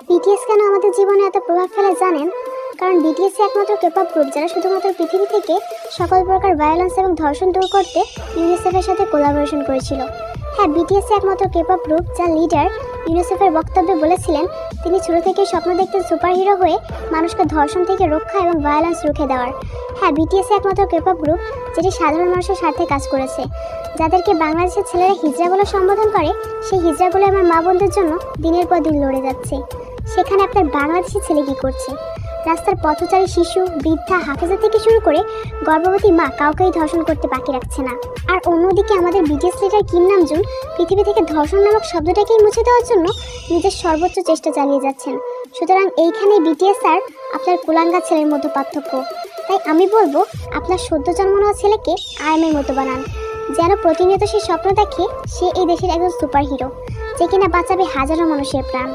BTS কেন আমাদের জীবনে এত প্রভাব ফেলে জানেন? কারণ বিটিএস একমাত্র কেপপ গ্রুপ যারা শুধুমাত্র পৃথিবী থেকে সকল প্রকার ভায়োলেন্স এবং ধর্ষণ দূর করতে ইউনিসেফের সাথে কোলাবোরেশন করেছিল। হ্যাঁ, বিটিএস একমাত্র কেপপ গ্রুপ যার লিডার ইউনিসেফের বক্তব্যে বলেছিলেন তিনি ছোট থেকেই স্বপ্ন দেখতেন সুপারহিরো হয়ে মানুষকে ধর্ষণ থেকে রক্ষা এবং ভায়োলেন্স রুখে দেওয়ার। হ্যাঁ, বিটিএস একমাত্র কেপপ গ্রুপ যেটি সাধারণ মানুষের স্বার্থে কাজ করেছে। যাদেরকে বাংলাদেশের ছেলেরা হিজড়া বলে সম্বোধন করে, সেই হিজড়াগুলো আমার মা বোনদের জন্য দিনের পর দিন লড়ে যাচ্ছে। সেখানে আপনার বাংলাদেশি ছেলে কী করছে? রাস্তার পথচারী শিশু, বৃদ্ধা, হাফেজা থেকে শুরু করে গর্ভবতী মা কাউকেই ধর্ষণ করতে বাকি রাখছে না। আর অন্যদিকে আমাদের বিটিএস লিডার কিম নামজুন পৃথিবী থেকে ধর্ষণ নামক শব্দটাকেই মুছে দেওয়ার জন্য নিজের সর্বোচ্চ চেষ্টা চালিয়ে যাচ্ছেন। সুতরাং এইখানেই বিটিএস আর আপনার কুলাঙ্গা ছেলের মতো পার্থক্য। তাই আমি বলবো আপনার সদ্য জন্ম নেওয়া ছেলেকে আর্মির মতো বানান, যেন প্রতিনিয়ত সে স্বপ্ন দেখে সে এই দেশের একজন সুপার হিরো যে কিনা বাঁচাবে হাজারো মানুষের প্রাণ।